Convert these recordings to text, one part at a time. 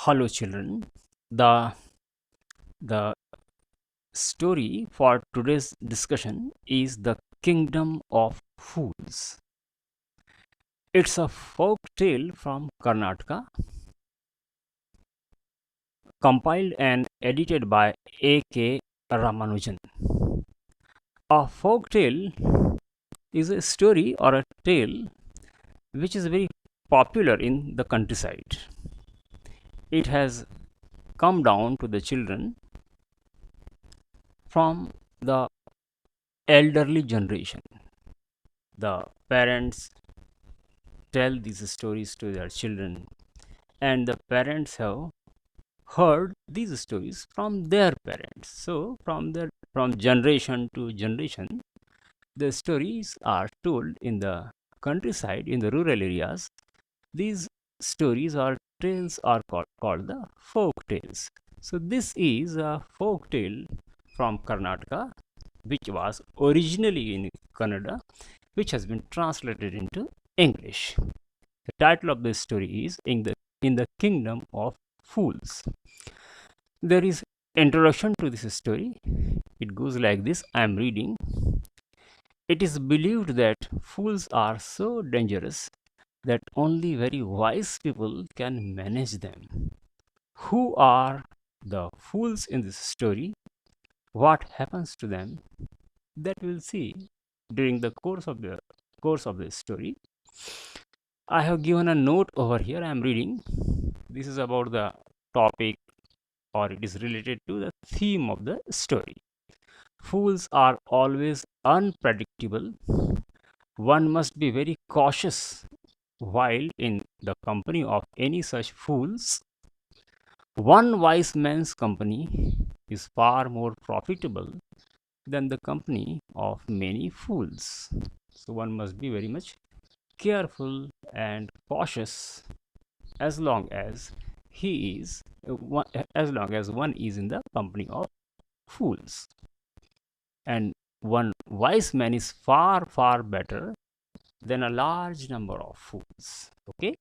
Hello, children. The story for today's discussion is The Kingdom of Fools. It's a folk tale from Karnataka, compiled and edited by A.K. Ramanujan. A folk tale is a story or a tale which is very popular in the countryside. It has come down to the children from the elderly generation. The parents tell these stories to their children, and the parents have heard these stories from their parents. So from generation to generation, the stories are told in the countryside, in the rural areas. These stories or tales are called the folk tales. So this is a folk tale from Karnataka, which was originally in Kannada, which has been translated into English. The title of this story is in the Kingdom of Fools. There is introduction to this story. It goes like this. I am reading. It is believed that fools are so dangerous that only very wise people can manage them. Who are the fools in this story? What happens to them? That we'll see during the course of the story. I have given a note over here. I am reading. This is about the topic, or it is related to the theme of the story. Fools are always unpredictable. One must be very cautious while in the company of any such fools. One wise man's company is far more profitable than the company of many fools. So one must be very much careful and cautious as long as he is as long as one is in the company of fools. And one wise man is far better than a large number of fools. Okay,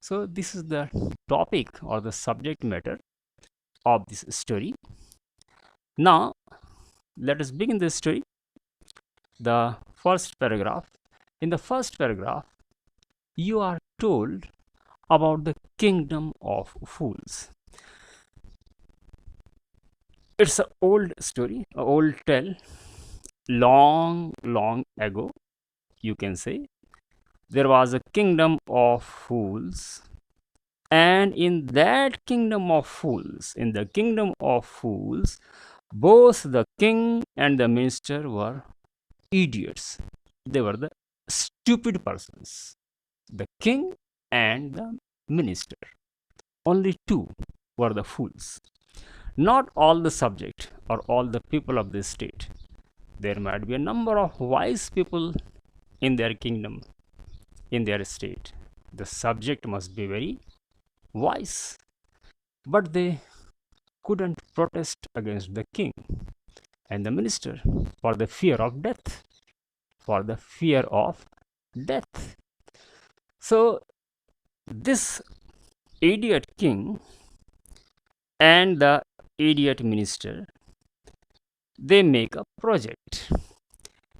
so this is the topic or the subject matter of this story. Now let us begin this story. The first paragraph. In the first paragraph, you are told about the kingdom of fools. It's an old story, an old tale. Long ago, you can say, there was a kingdom of fools, and in the kingdom of fools, both the king and the minister were idiots. They were the stupid persons. The king and the minister. Only two were the fools. Not all the subject or all the people of this state. There might be a number of wise people in their kingdom, in their state. The subject must be very wise, but they couldn't protest against the king and the minister for the fear of death. For the fear of death. So, this idiot king and the idiot minister, they make a project,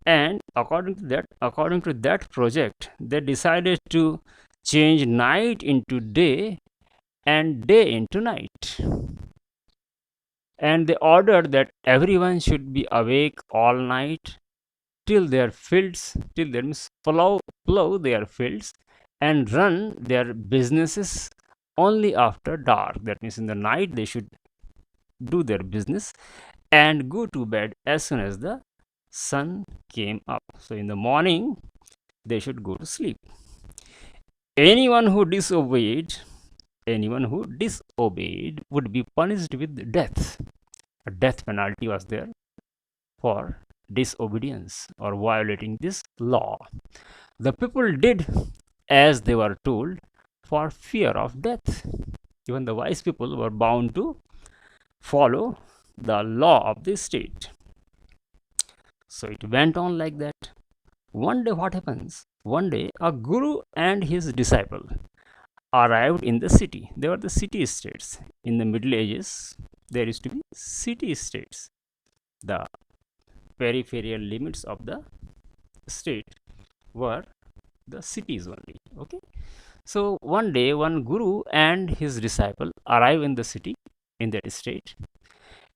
and according to that project, they decided to change night into day and day into night. And they ordered that everyone should be awake all night till their fields, till they plow their fields and run their businesses only after dark. That means in the night they should do their business and go to bed as soon as the sun came up. So in the morning they should go to sleep. Anyone who disobeyed would be punished with death. A death penalty was there for disobedience or violating this law. The people did as they were told for fear of death. Even the wise people were bound to follow the law of the state. So it went on like that. One day, what happens? One day, a guru and his disciple arrived in the city. They were the city states. In the Middle Ages, there used to be city states. The peripheral limits of the state were the cities only. Okay. So one day, one guru and his disciple arrive in the city, in that state.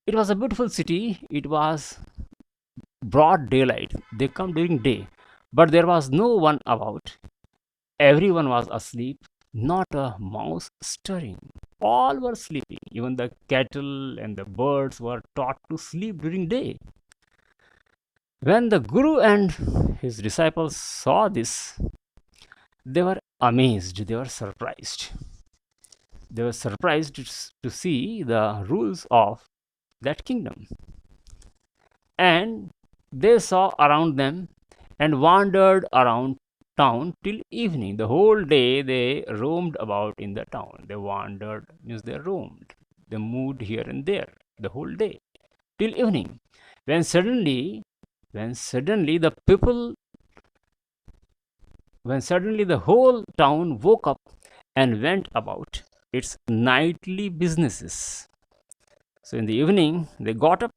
It was a beautiful city. It was broad daylight. They come during day, but there was no one about. Everyone was asleep, not a mouse stirring. All were sleeping. Even the cattle and the birds were taught to sleep during day. When the guru and his disciples saw this, they were amazed, they were surprised. They were surprised to see the rules of that kingdom. And they saw around them and wandered around town till evening. The whole day they roamed about in the town. They wandered, means they roamed. They moved here and there the whole day till evening. When suddenly the people, when suddenly the whole town woke up and went about its nightly businesses. So in the evening, they got up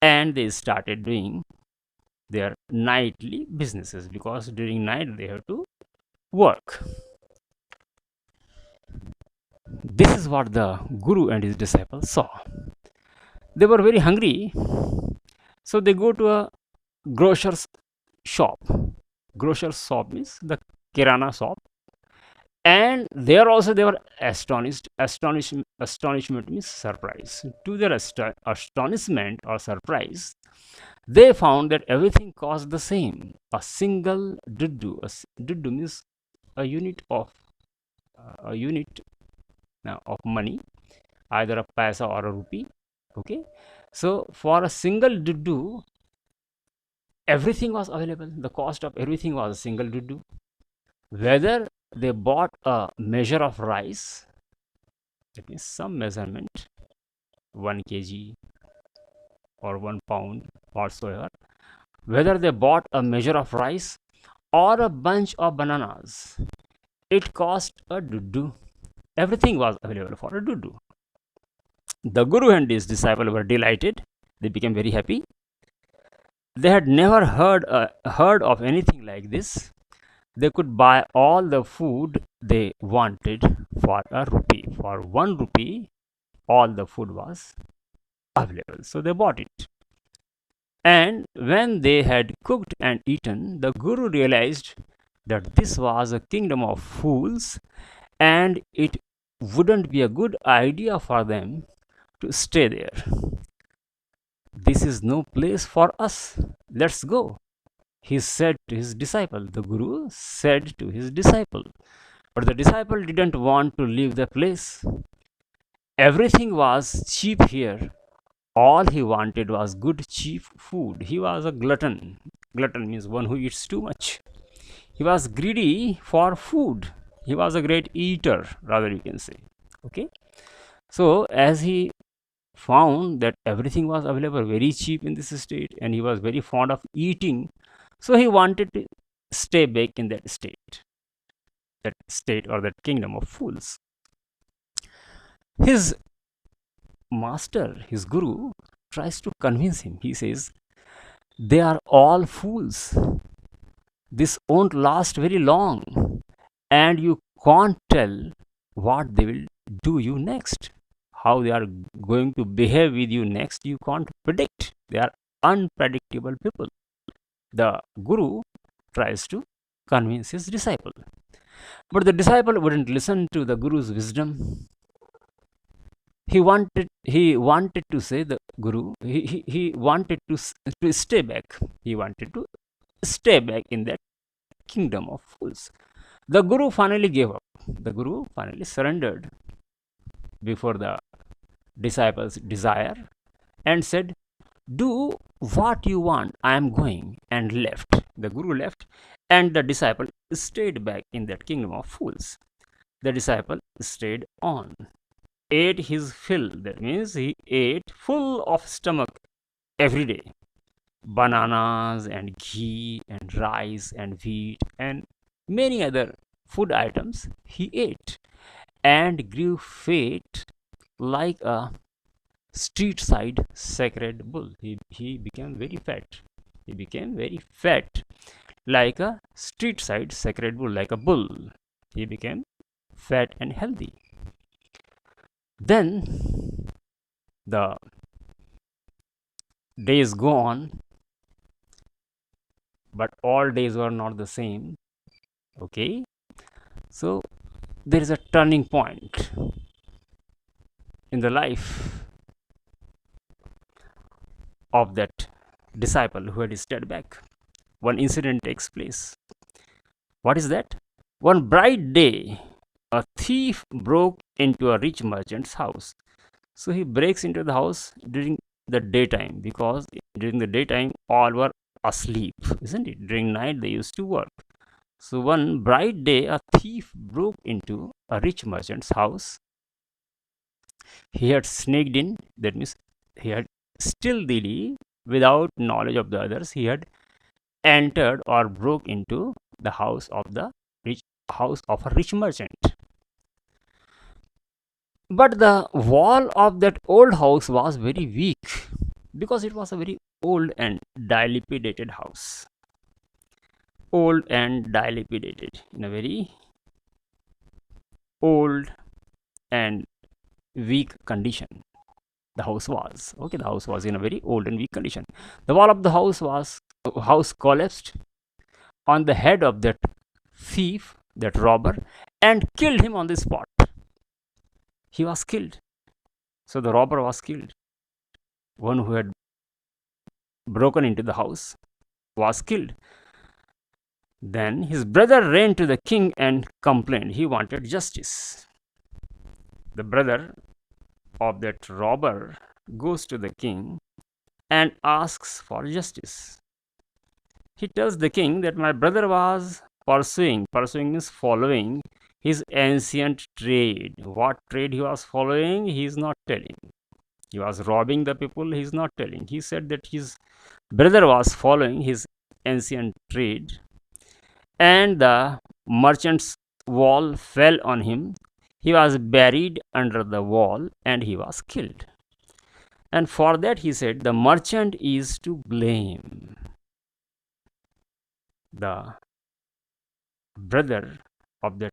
and they started doing their nightly businesses, because during night they have to work. This is what the guru and his disciples saw. They were very hungry, so they go to a grocer's shop. Grocer's shop means the kirana shop. And there also they were astonished. Astonishment means surprise. To their astonishment or surprise, they found that everything cost the same. A single duddu. Duddu means a unit of of money, either a paisa or a rupee. Okay, so for a single duddu, everything was available. The cost of everything was a single duddu. Whether they bought a measure of rice, that means some measurement, 1 kg or 1 pound whatsoever, whether they bought a measure of rice or a bunch of bananas, it cost a duddu. Everything was available for a duddu. The guru and his disciple were delighted. They became very happy. They had never heard of anything like this. They could buy all the food they wanted for a rupee. For 1 rupee, all the food was available. So they bought it. And when they had cooked and eaten, the guru realized that this was a kingdom of fools, and it wouldn't be a good idea for them to stay there. This is no place for us. Let's go, he said to his disciple. The guru said to his disciple. But the disciple didn't want to leave the place. Everything was cheap here. All he wanted was good, cheap food. He was a glutton. Glutton means one who eats too much. He was greedy for food. He was a great eater, rather, you can say. Okay. So as he found that everything was available very cheap in this state, and he was very fond of eating, so he wanted to stay back in that state or that kingdom of fools. His master, his guru, tries to convince him. He says, they are all fools. This won't last very long, and you can't tell what they will do you next. How they are going to behave with you next, you can't predict. They are unpredictable people. The guru tries to convince his disciple, but the disciple wouldn't listen to the guru's wisdom. He wanted to say, the guru, he wanted to stay back. He wanted to stay back in that kingdom of fools. The guru finally gave up. The guru finally surrendered before the disciples' desire and said, do what you want, I am going, and left. The guru left, and the disciple stayed back in that kingdom of fools. The disciple stayed on, ate his fill. That means he ate full of stomach every day. Bananas and ghee and rice and wheat and many other food items he ate and grew fat like a street side sacred bull. He became very fat. He became very fat like a street side sacred bull, like a bull. He became fat and healthy. Then the days go on, but all days were not the same. Okay, so there is a turning point in the life of that disciple who had stayed back. One incident takes place. What is that? One bright day, a thief broke into a rich merchant's house. So he breaks into the house during the daytime, because during the daytime all were asleep, isn't it? During night they used to work. So one bright day, a thief broke into a rich merchant's house. He had sneaked in, that means he had stealthily, without knowledge of the others, he had entered or broke into the house of a rich merchant. But the wall of that old house was very weak, because it was a very old and dilapidated house. Old and dilapidated, in a very old and weak condition. The house was okay. The house was in a very old and weak condition. The wall of the house collapsed on the head of that thief, that robber, and killed him on the spot. He was killed. So the robber was killed. One who had broken into the house was killed. Then his brother ran to the king and complained. He wanted justice. The brother of that robber goes to the king and asks for justice. He tells the king that my brother was pursuing means following his ancient trade. What trade he was following, he is not telling. He was robbing the people, he is not telling. He said that his brother was following his ancient trade, and the merchant's wall fell on him. He was buried under the wall and he was killed. And for that, he said, the merchant is to blame. The brother of that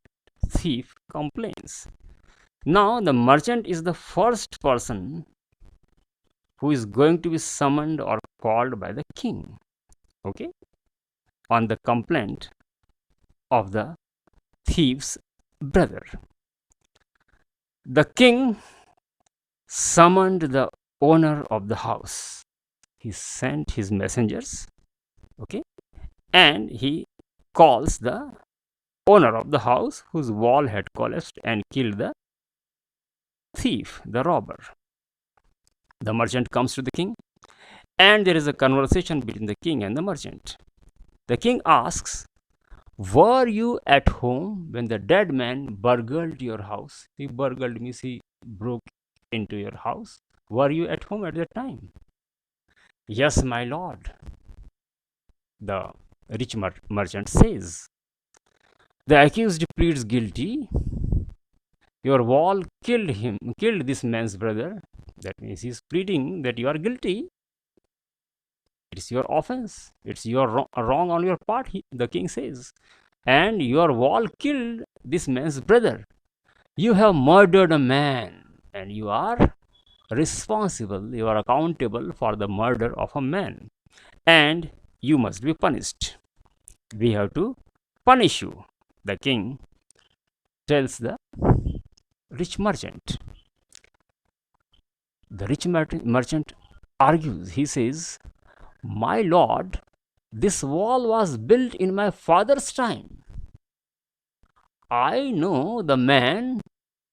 thief complains. Now, the merchant is the first person who is going to be summoned or called by the king, okay, on the complaint of the thief's brother. The king summoned the owner of the house. He sent his messengers, okay, and he calls the owner of the house whose wall had collapsed and killed the thief, the robber. The merchant comes to the king, and there is a conversation between the king and the merchant. The king asks, were you at home when the dead man burgled your house? He burgled means he broke into your house. Were you at home at that time? Yes, my lord, the rich merchant says. The accused pleads guilty. Your wall killed this man's brother. That means he's pleading that you are guilty. It's your offense. It's your wrong on your part, the king says. And your wall killed this man's brother. You have murdered a man, and you are responsible, you are accountable for the murder of a man, and you must be punished. We have to punish you, the king tells the rich merchant. The rich merchant argues. He says, my lord, this wall was built in my father's time. I know the man,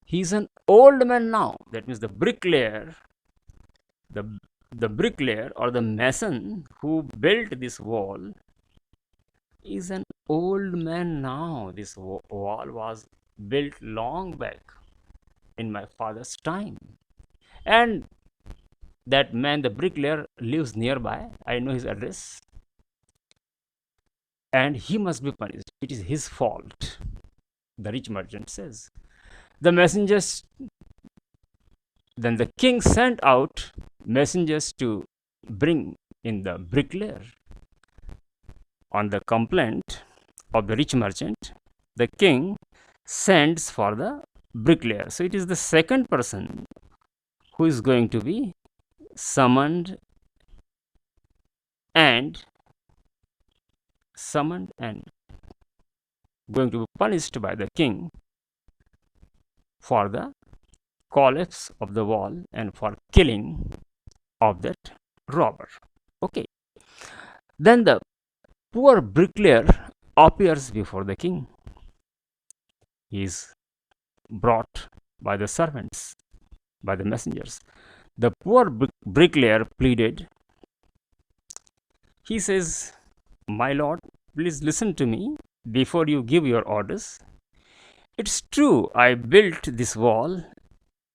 he's an old man now. That means the bricklayer, the bricklayer or the mason who built this wall is an old man now. This wall was built long back in my father's time. And that man, the bricklayer, lives nearby. I know his address. And he must be punished. It is his fault. The rich merchant says. The messengers, then the king sent out messengers to bring in the bricklayer. On the complaint of the rich merchant, the king sends for the bricklayer. So it is the second person who is going to be summoned and going to be punished by the king for the collapse of the wall and for killing of that robber. Okay. Then the poor bricklayer appears before the king. He is brought by the servants, by the messengers. The poor bricklayer pleaded. He says, "My lord, please listen to me before you give your orders. It's true, I built this wall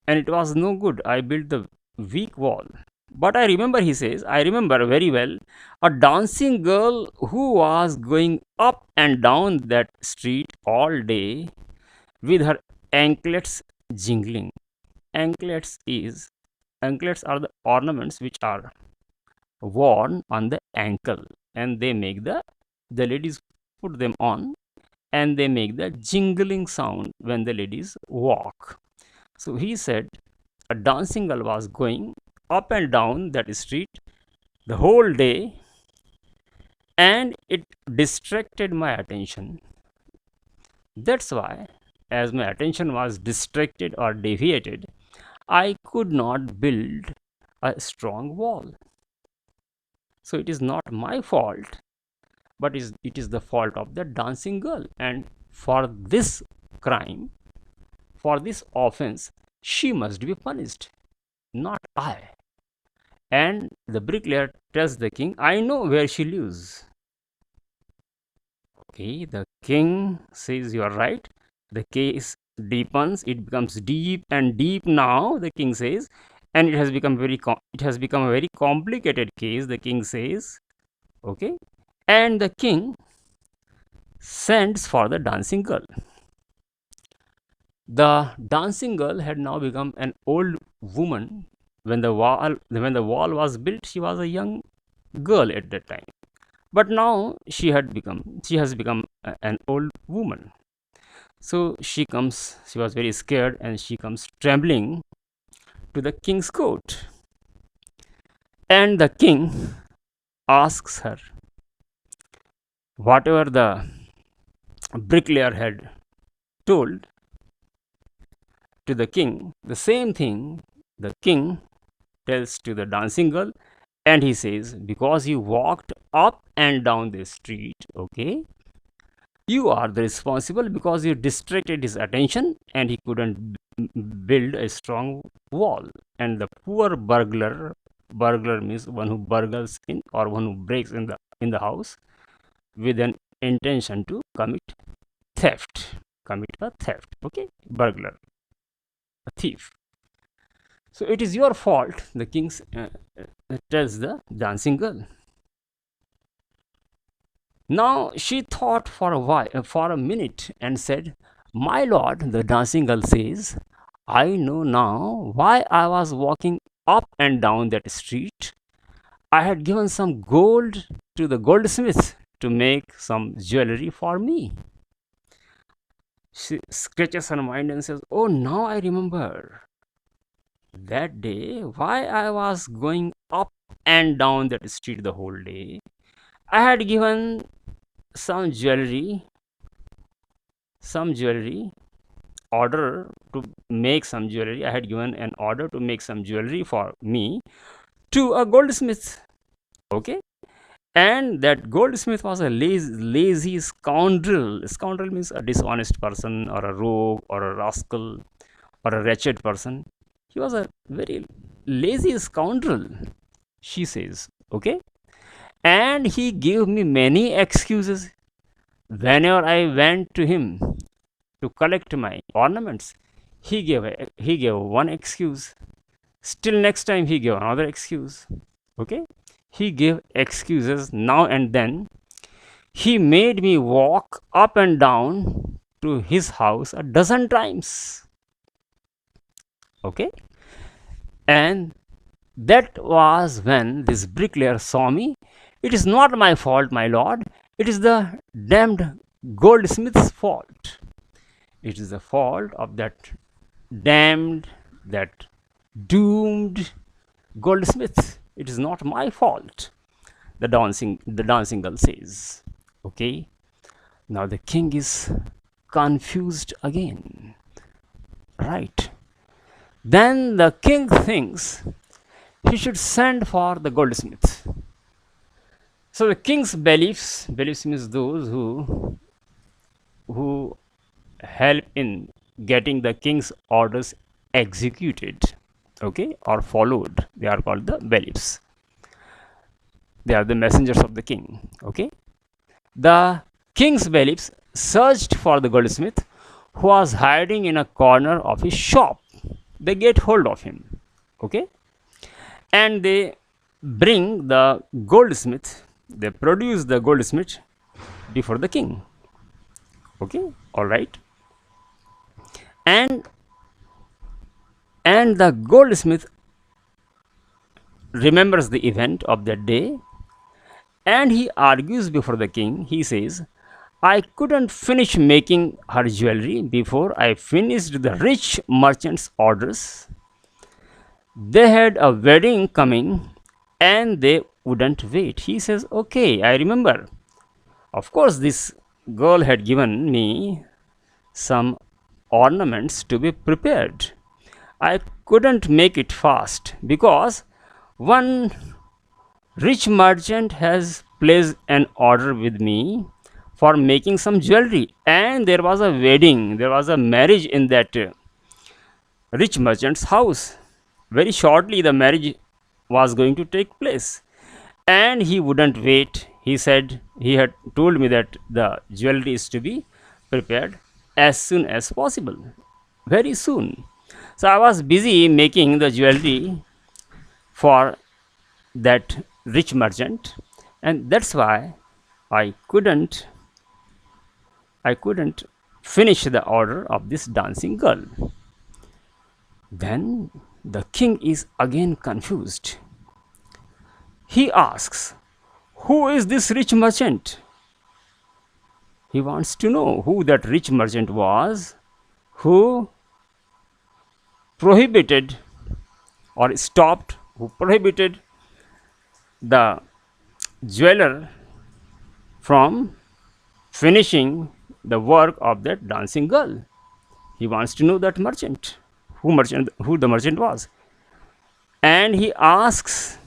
and it was no good. I built the weak wall. But I remember," he says, "I remember very well a dancing girl who was going up and down that street all day with her anklets jingling." Anklets are the ornaments which are worn on the ankle, and they make the ladies put them on, and they make the jingling sound when the ladies walk. So he said a dancing girl was going up and down that street the whole day, and it distracted my attention. That's why, as my attention was distracted or deviated, I could not build a strong wall. So it is not my fault, but it is the fault of the dancing girl. And for this crime, for this offense, she must be punished, not I. And the bricklayer tells the king, "I know where she lives." Okay, the king says, "You are right." The case deepens, it becomes deep and deep now, the king says, and it has become a very complicated case, the king says. Okay, and the king sends for the dancing girl. The dancing girl had now become an old woman. When the wall was built, she was a young girl at that time, but now she has become an old woman. So she was very scared, and she comes trembling to the king's court, and the king asks her whatever the bricklayer had told to the king, the same thing the king tells to the dancing girl. And he says, "Because you walked up and down the street, okay, you are the responsible, because you distracted his attention and he couldn't build a strong wall." And the poor burglar means one who burgles in, or one who breaks in the house with an intention to commit a theft. Okay, burglar, a thief. So it is your fault, the king tells the dancing girl. Now she thought for a minute, and said, "My lord," the dancing girl says, "I know now why I was walking up and down that street. I had given some gold to the goldsmith to make some jewelry for me." She scratches her mind and says, "Oh, now I remember that day why I was going up and down that street the whole day. I had given some jewelry order to make some jewelry. I had given an order to make some jewelry for me to a goldsmith. Okay, and that goldsmith was a lazy scoundrel. Scoundrel means a dishonest person, or a rogue, or a rascal, or a wretched person. He was a very lazy scoundrel," she says. Okay, and he gave me many excuses whenever I went to him to collect my ornaments. He gave one excuse. Still next time he gave another excuse. Okay, he gave excuses now and then. He made me walk up and down to his house a dozen times. Okay, and that was when this bricklayer saw me. It is not my fault, my lord. It is the damned goldsmith's fault. It is the fault of that damned, that doomed goldsmith. It is not my fault. The dancing girl says. Okay. Now the king is confused again. Right. Then the king thinks he should send for the goldsmith. So the king's beliefs means those who help in getting the king's orders executed, okay, or followed. They are called the beliefs. They are the messengers of the king. Okay. The king's beliefs searched for the goldsmith who was hiding in a corner of his shop. They get hold of him. Okay. And they bring the goldsmith, they produce the goldsmith before the king. Okay, all right. And the goldsmith remembers the event of that day, and he argues before the king. He says, I couldn't finish making her jewelry before I finished the rich merchant's orders. They had a wedding coming and they wouldn't wait. He says, okay, I remember. Of course, this girl had given me some ornaments to be prepared. I couldn't make it fast because one rich merchant has placed an order with me for making some jewelry, and there was a wedding, there was a marriage in that rich merchant's house. Very shortly, the marriage was going to take place, and he wouldn't wait. He said he had told me that the jewelry is to be prepared as soon as possible, very soon. So I was busy making the jewelry for that rich merchant, and that's why I couldn't finish the order of this dancing girl. Then the king is again confused. He asks, who is this rich merchant? He wants to know who that rich merchant was who prohibited or stopped, who prohibited the jeweler from finishing the work of that dancing girl. He wants to know that merchant, who the merchant was. And he asks,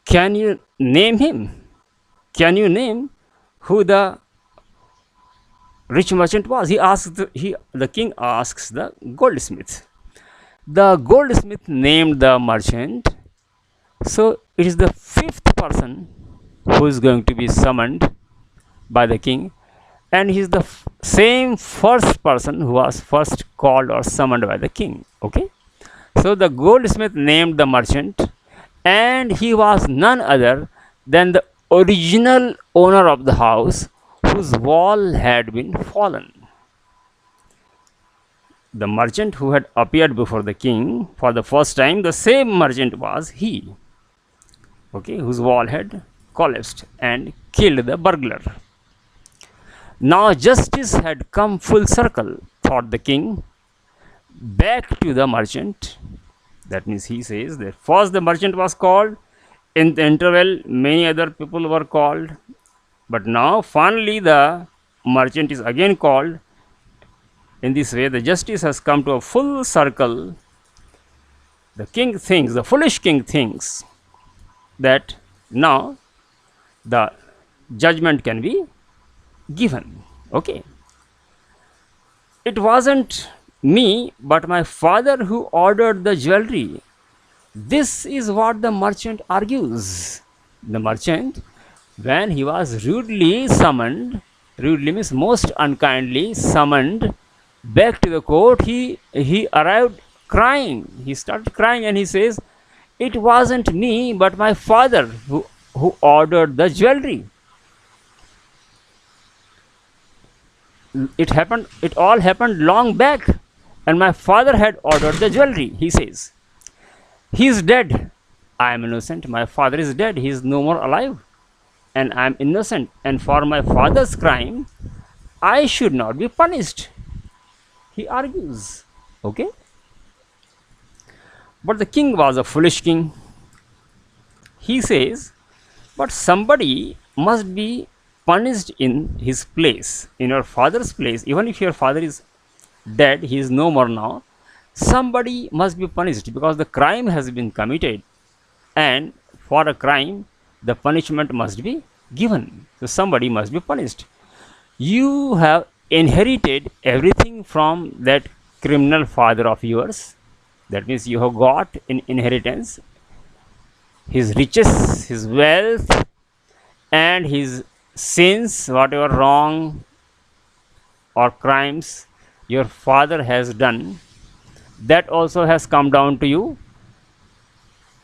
can you name him? Can you name who the rich merchant was? The king asks the goldsmith. The goldsmith named the merchant. So it is the fifth person who is going to be summoned by the king, and he is the same first person who was first called or summoned by the king. Okay, so the goldsmith named the merchant, and he was none other than the original owner of the house whose wall had been fallen. The merchant who had appeared before the king for the first time, the same merchant was he, okay, whose wall had collapsed and killed the burglar. Now justice had come full circle, thought the king, back to the merchant. That means he says that first the merchant was called, in the interval many other people were called, but now finally the merchant is again called. In this way the justice has come to a full circle. The king thinks, the foolish king thinks that now the judgment can be given. Okay, it wasn't me but my father who ordered the jewelry. This is what the merchant argues. The merchant, when he was rudely summoned, rudely means most unkindly summoned back to the court, he arrived crying. He started crying and he says, it wasn't me but my father who ordered the jewelry. it all happened long back, and my father had ordered the jewelry. He says, he is dead. I am innocent. My father is dead. He is no more alive, and I am innocent. And for my father's crime, I should not be punished. He argues. Okay? But the king was a foolish king. He says, but somebody must be punished in his place, in your father's place. Even if your father is dead, he is no more now. Somebody must be punished because the crime has been committed, and for a crime, the punishment must be given. So somebody must be punished. You have inherited everything from that criminal father of yours. That means you have got in inheritance his riches, his wealth, and his sins, whatever wrong or crimes your father has done, that also has come down to you.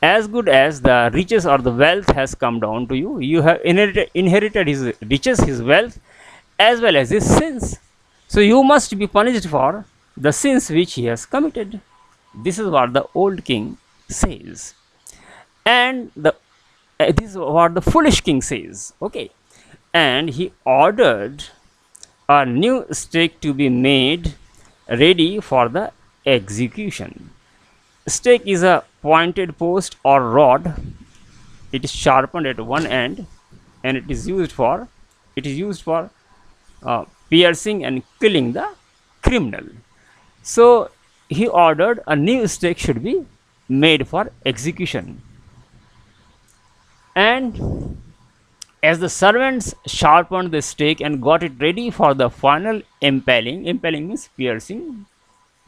As good as the riches or the wealth has come down to you, you have inherited his riches, his wealth, as well as his sins. So you must be punished for the sins which he has committed. This is what the old king says. And this is what the foolish king says. Okay. And he ordered a new stake to be made ready for the execution. Stake is a pointed post or rod. It is sharpened at one end, and it is used for piercing and killing the criminal. So he ordered a new stake should be made for execution. And as the servants sharpened the stake and got it ready for the final impaling means piercing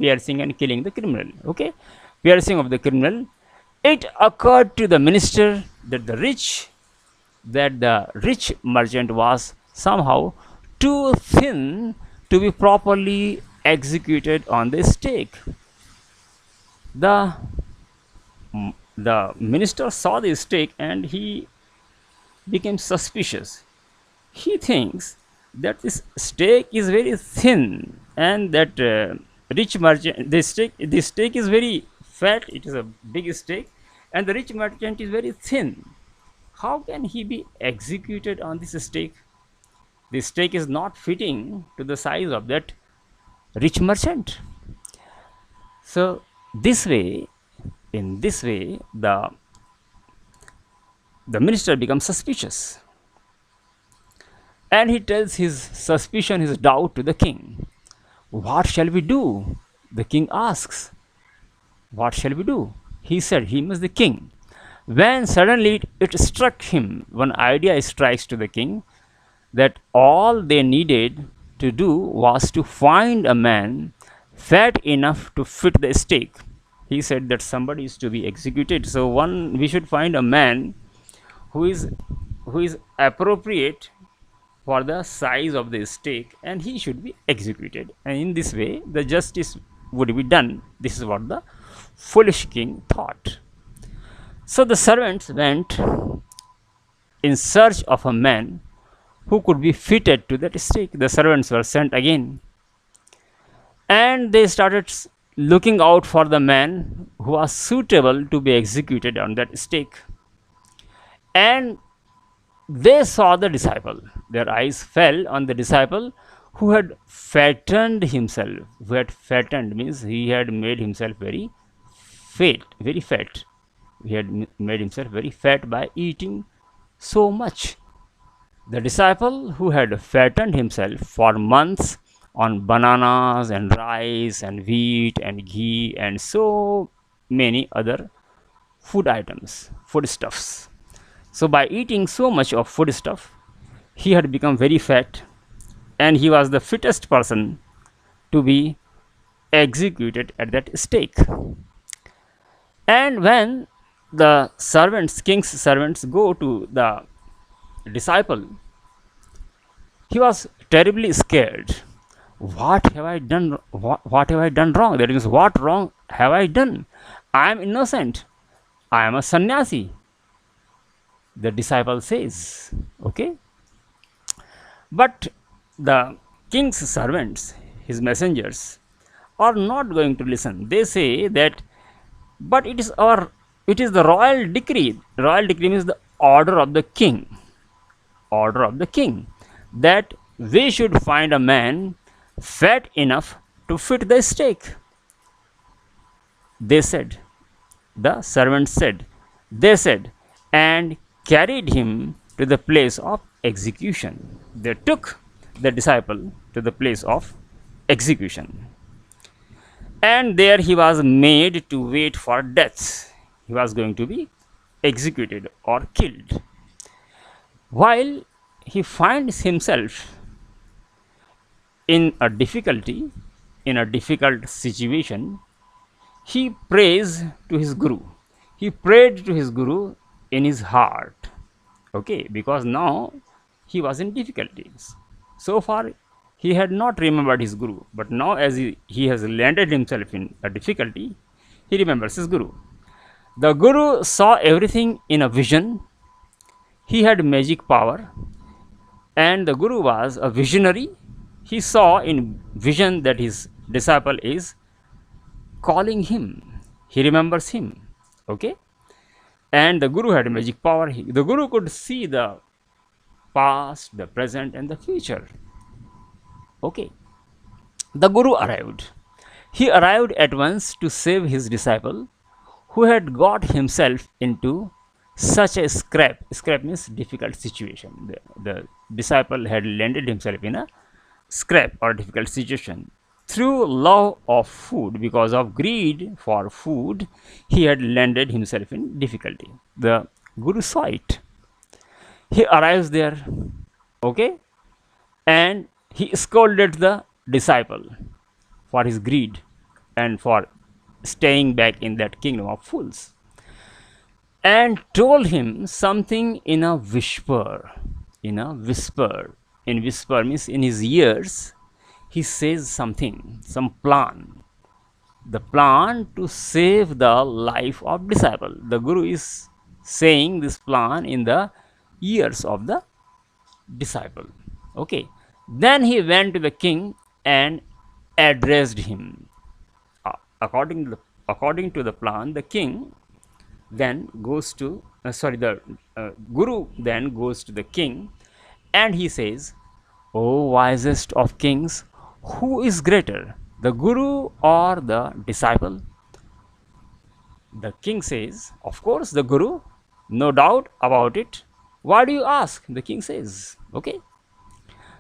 and killing the criminal. Okay, piercing of the criminal. It occurred to the minister that the rich merchant was somehow too thin to be properly executed on the stake. The the minister saw the stake and he became suspicious. He thinks that this stake is very thin, and that rich merchant, the stake is very fat. It is a big stake, and the rich merchant is very thin. How can he be executed on this stake? The stake is not fitting to the size of that rich merchant. So this way, in this way, the minister becomes suspicious, and he tells his suspicion, his doubt to the king. What shall we do? The king asks, what shall we do? He said, he is the king. When suddenly it struck him, one idea strikes to the king, that all they needed to do was to find a man fat enough to fit the stake. He said that somebody is to be executed, so we should find a man who is appropriate for the size of the stake, and he should be executed, and in this way the justice would be done. This is what the foolish king thought. So the servants went in search of a man who could be fitted to that stake. The servants were sent again, and they started looking out for the man who was suitable to be executed on that stake. And they saw the disciple. Their eyes fell on the disciple who had fattened himself. Who had fattened means he had made himself very fat. He had made himself very fat by eating so much. The disciple who had fattened himself for months on bananas and rice and wheat and ghee and so many other foodstuffs. So by eating so much of foodstuff, he had become very fat, and he was the fittest person to be executed at that stake. And when the king's servants go to the disciple, he was terribly scared. What have I done? What have I done wrong? That means, what wrong have I done? I am innocent. I am a sannyasi. The disciple says, okay. But the king's servants, his messengers, are not going to listen. They say that, but it is the royal decree. Royal decree means the order of the king, that we should find a man fat enough to fit the stake. They said, the servants said, they said, and carried him to the place of execution. They took the disciple to the place of execution. And there he was made to wait for death. He was going to be executed or killed. While he finds himself in a difficulty, in a difficult situation, he prays to his guru. He prayed to his guru in his heart. Okay, because now he was in difficulties. So far, he had not remembered his guru, but now, as he has landed himself in a difficulty, he remembers his guru. The guru saw everything in a vision. He had magic power, and the guru was a visionary. He saw in vision that his disciple is calling him. He remembers him. Okay, and the guru had magic power. The guru could see the past, the present, and the future. Okay, the guru arrived. He arrived at once to save his disciple, who had got himself into such a scrap means difficult situation. The disciple had landed himself in a scrap or difficult situation through love of food. Because of greed for food, he had landed himself in difficulty. The guru saw it. He arrives there, okay, and he scolded the disciple for his greed and for staying back in that kingdom of fools, and told him something in a whisper. In a whisper. In whisper means in his ears, he says something, some plan. The plan to save the life of disciple. The guru is saying this plan in the ears of the disciple. Okay. Then he went to the king and addressed him. According to the plan, the king then goes to the guru then goes to the king, and he says, "O wisest of kings, who is greater, the guru or the disciple?" The king says, "Of course, the guru, no doubt about it. Why do you ask?" The king says, "Okay,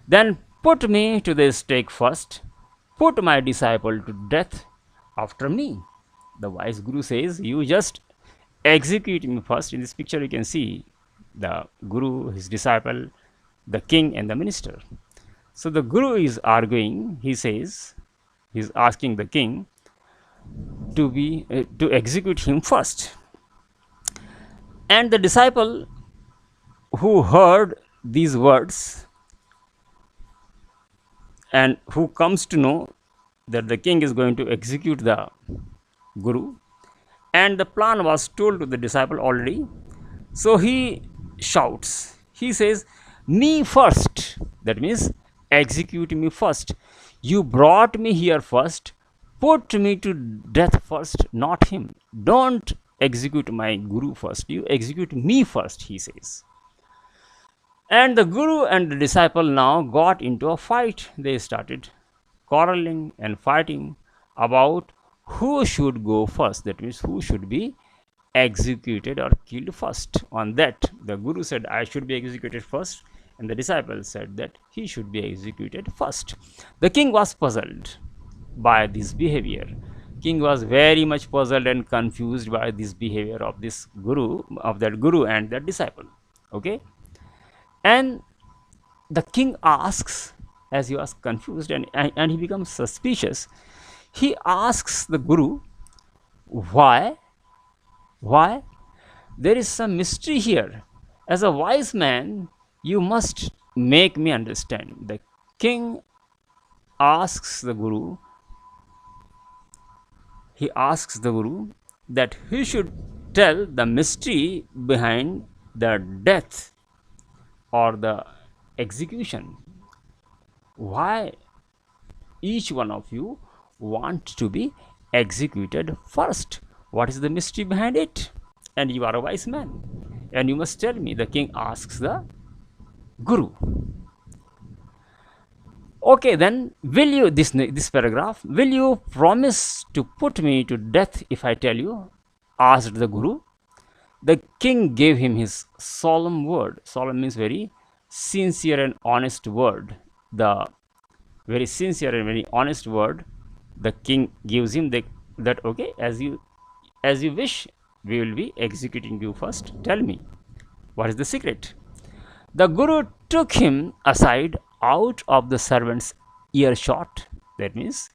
then put me to the stake first. Put my disciple to death after me." The wise guru says, "You just execute me first." In this picture, you can see the guru, his disciple, the king, and the minister. So the guru is arguing. He says, he's asking the king to execute him first. And the disciple who heard these words and who comes to know that the king is going to execute the guru, and the plan was told to the disciple already, so he shouts, he says, "Me first." That means execute me first. You brought me here first. Put me to death first, not him. Don't execute my guru first. You execute me first, he says. And the guru and the disciple now got into a fight. They started quarreling and fighting about who should go first. That means who should be executed or killed first. On that, the guru said, "I should be executed first," and the disciple said that he should be executed first. The king was puzzled by this behavior. King was very much puzzled and confused by this behavior of this guru, of that guru and that disciple. Okay, and the king asks, as he was confused and he becomes suspicious, he asks the guru, why there is some mystery here. As a wise man, you must make me understand. The king asks the guru, that he should tell the mystery behind the death or the execution. Why each one of you want to be executed first? What is the mystery behind it? And you are a wise man, and you must tell me. The king asks the guru. Okay, then will you, this paragraph, will you promise to put me to death if I tell you? Asked the guru. The king gave him his solemn word. Solemn means very sincere and honest word. The very sincere and very honest word the king gives him, that okay, as you wish, we will be executing you first. Tell me, what is the secret? The guru took him aside out of the servant's earshot. That means,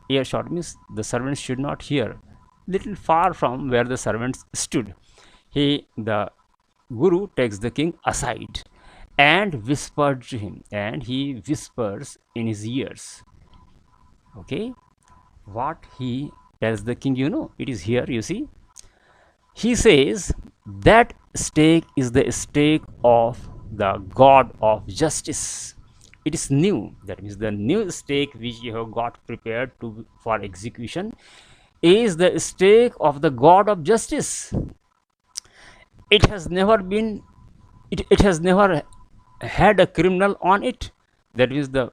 earshot means the servants should not hear. Little far from where the servants stood, the guru takes the king aside and whispered to him, and he whispers in his ears. Okay, what he tells the king, it is here, you see. He says that stake is the stake of the God of justice. It is new. That means the new stake which you have got prepared for execution is the stake of the God of justice. It has never been, it has never had a criminal on it. That means the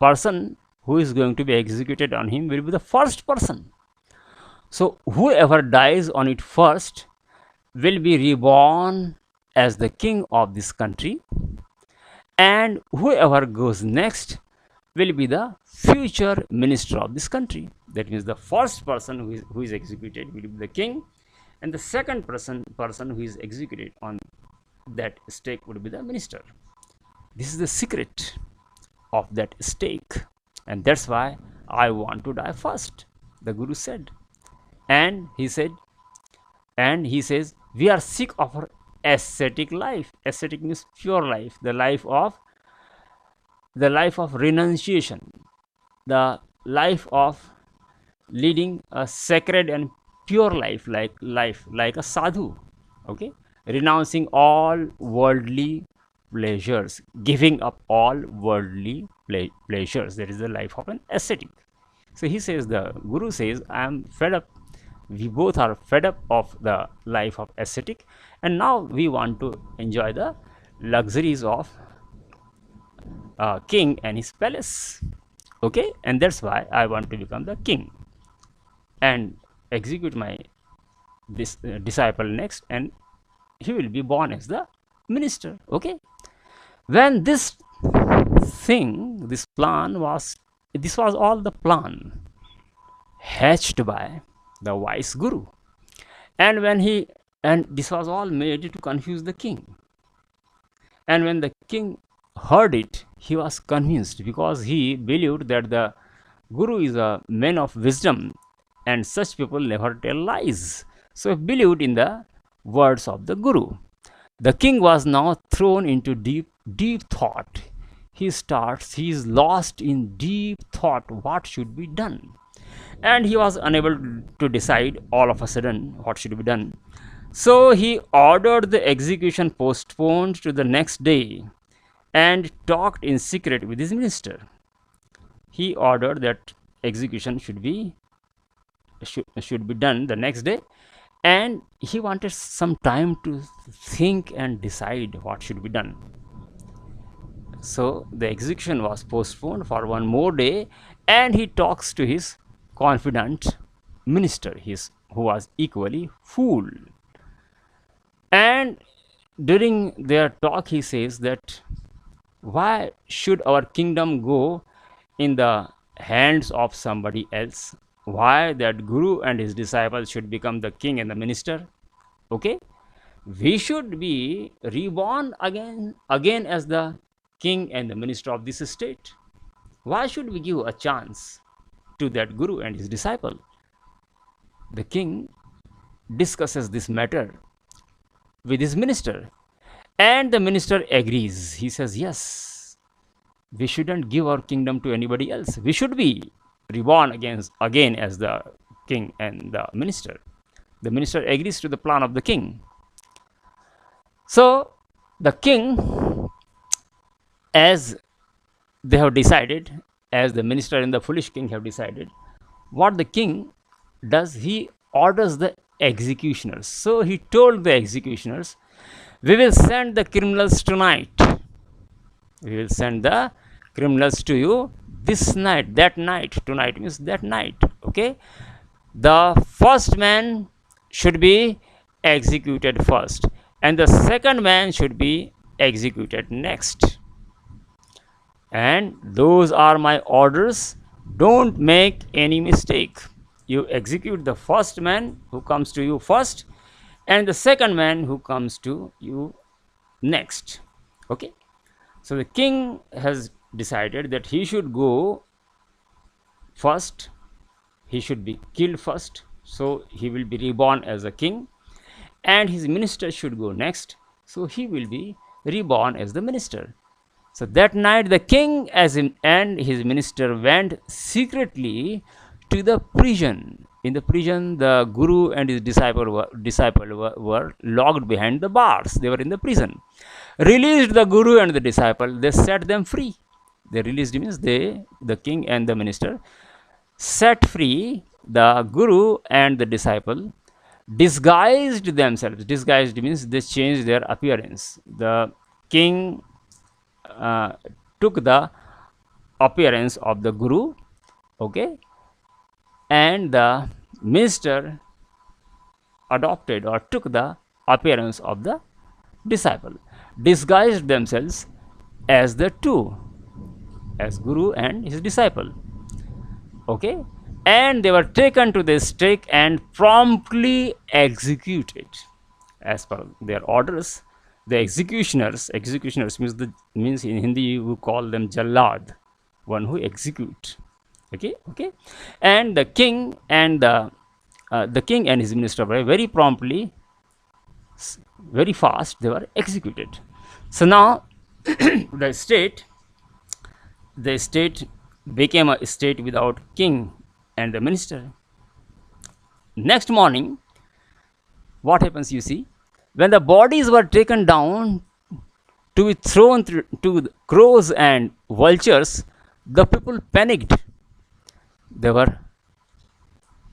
person who is going to be executed on him will be the first person. So whoever dies on it first will be reborn as the king of this country, and whoever goes next will be the future minister of this country. That means the first person who is executed will be the king, and the second person who is executed on that stake would be the minister. This is the secret of that stake, and that's why I want to die first, the guru said. And he says, we are sick of our ascetic life. Ascetic means pure life, the life of renunciation, the life of leading a sacred and pure life, like a sadhu. Okay, renouncing all worldly pleasures, giving up all worldly pleasures. That is the life of an ascetic. So the guru says, I am fed up. We both are fed up of the life of ascetic, and now we want to enjoy the luxuries of king and his palace. Okay, and that's why I want to become the king and execute my disciple next, and he will be born as the minister. Okay, when this was all the plan hatched by the wise guru, and this was all made to confuse the king. And when the king heard it, he was convinced, because he believed that the guru is a man of wisdom, and such people never tell lies. So he believed in the words of the guru. The king was now thrown into deep thought. He is lost in deep thought. What should be done? And he was unable to decide all of a sudden what should be done. So he ordered the execution postponed to the next day and talked in secret with his minister. He ordered that execution should be done the next day, and he wanted some time to think and decide what should be done. So the execution was postponed for one more day, and he talks to his confidant minister, who was equally fool. And during their talk, he says that, why should our kingdom go in the hands of somebody else? Why that guru and his disciples should become the king and the minister? Okay, we should be reborn again as the king and the minister of this state. Why should we give a chance to that guru and his disciple? The king discusses this matter with his minister, and the minister agrees. He says, yes, we shouldn't give our kingdom to anybody else. We should be reborn again as the king and the minister. The minister agrees to the plan of the king. So the king, as they have decided, as the minister and the foolish king have decided, what the king does, he orders the executioners. So he told the executioners, we will send the criminals tonight. We will send the criminals to you this night, that night. Tonight means that night. Okay. The first man should be executed first, and the second man should be executed next. And those are my orders. Don't make any mistake. You execute the first man who comes to you first, and the second man who comes to you next. Okay. So the king has decided that he should go first, he should be killed first, so he will be reborn as a king, and his minister should go next, so he will be reborn as the minister. So that night the king and his minister went secretly to the prison. In the prison, the guru and his disciple were locked behind the bars. They were in the prison. Released the guru and the disciple, they set them free. They released means the king and the minister set free the guru and the disciple, disguised themselves. Disguised means they changed their appearance. The king took the appearance of the guru, okay, and the minister adopted or took the appearance of the disciple, disguised themselves as the two, as guru and his disciple. Okay, and they were taken to the stake and promptly executed as per their orders. The executioners means in Hindi we call them jallad, one who execute. Okay, and the king and the king and his minister were very promptly, very fast, they were executed. So now the state became a state without king and the minister. Next morning, what happens, you see, when the bodies were taken down to be thrown to the crows and vultures, the people panicked. They were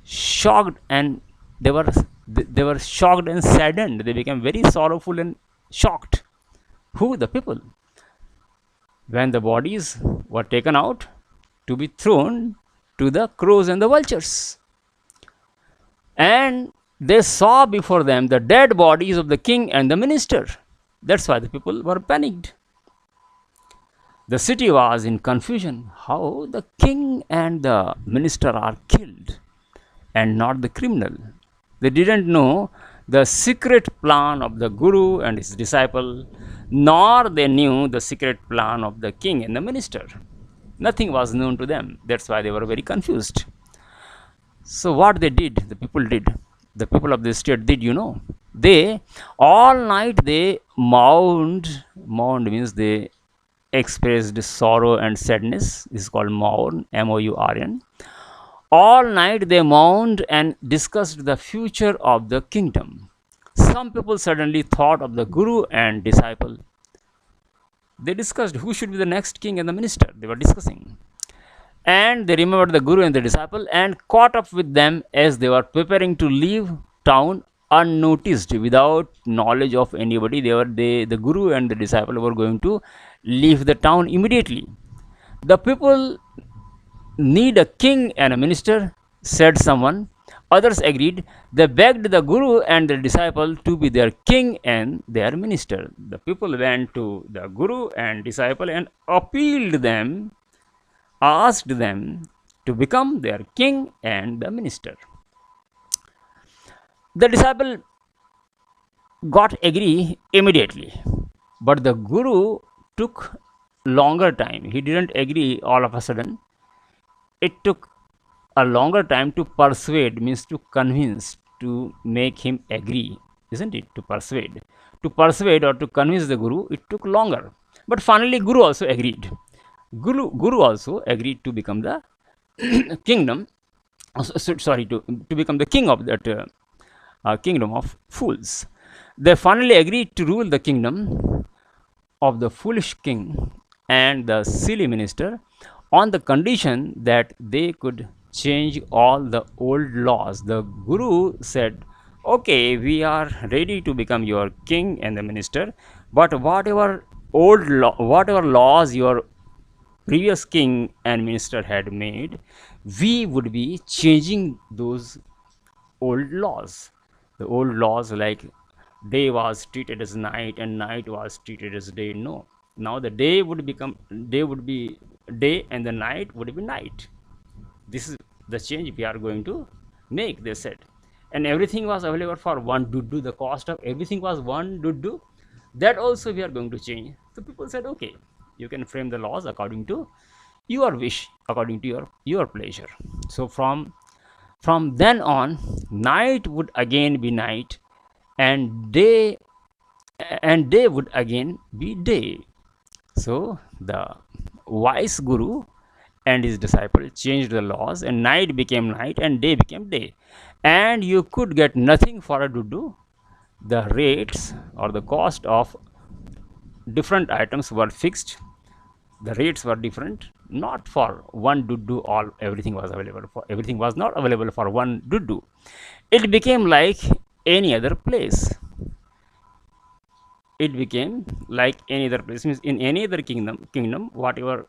shocked, and they were shocked and saddened. They became very sorrowful and shocked. Who? The people. When the bodies were taken out to be thrown to the crows and the vultures, and they saw before them the dead bodies of the king and the minister. That's why the people were panicked. The city was in confusion. How the king and the minister are killed and not the criminal? They didn't know the secret plan of the guru and his disciple, nor they knew the secret plan of the king and the minister. Nothing was known to them. That's why they were very confused. So what they did, the people of the state did, they all night they mourned means they expressed sorrow and sadness. This is called mourn, mourn. All night they mourned and discussed the future of the kingdom. Some people suddenly thought of the guru and disciple. They discussed who should be the next king and the minister. They were discussing, and they remembered the guru and the disciple and caught up with them as they were preparing to leave town unnoticed, without knowledge of anybody. The guru and the disciple were going to leave the town immediately. The people need a king and a minister, said someone. Others agreed. They begged the guru and the disciple to be their king and their minister. The people went to the guru and disciple and appealed them, asked them to become their king and the minister. The disciple got agree immediately, but the guru took longer time. He didn't agree all of a sudden. It took a longer time to persuade, means to convince, to make him agree, isn't it? To persuade or to convince the guru, it took longer. But finally guru also agreed. Guru also agreed to become the kingdom, to become the king of that kingdom of fools. They finally agreed to rule the kingdom of the foolish king and the silly minister. on the condition that they could change all the old laws. The Guru said, okay, we are ready to become your king and the minister, but whatever laws your previous king and minister had made, we would be changing those old laws. The old laws, like day was treated as night and night was treated as day. No, now the day would be day and the night would be night. This is the change we are going to make, they said. And everything was available for one duddu. The cost of everything was one duddu. That also we are going to change. So people said, okay, you can frame the laws according to your wish, according to your pleasure. So from then on, night would again be night, and day would again be day. So the wise Guru and his disciple changed the laws, and night became night and day became day. And you could get nothing for a dudu. The rates or the cost of different items were fixed. The rates were different, not for one dudu all everything was available for, everything was not available for one dudu. It became like any other place. It became like any other place. Means in any other kingdom, whatever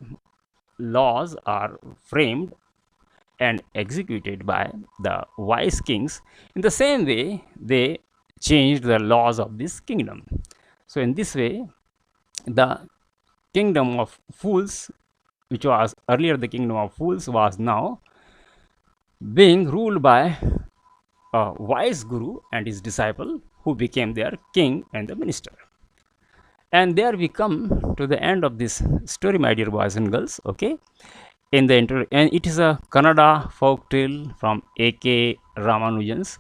laws are framed and executed by the wise kings, in the same way they changed the laws of this kingdom. So in this way, the kingdom of fools, which was earlier the kingdom of fools, was now being ruled by a wise Guru and his disciple, who became their king and the minister. And there we come to the end of this story, my dear boys and girls. Okay, in the and it is a Kannada folk tale from A.K. Ramanujan's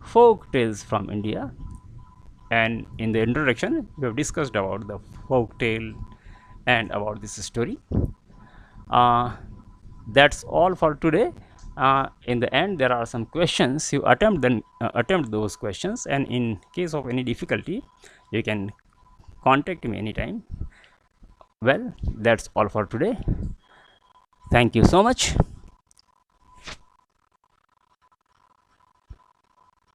Folk Tales from India. And in the introduction, we have discussed about the folk tale and about this story. That's all for today. In the end, there are some questions. You attempt those questions, and in case of any difficulty, you can contact me anytime. Well, that's all for today. Thank you so much.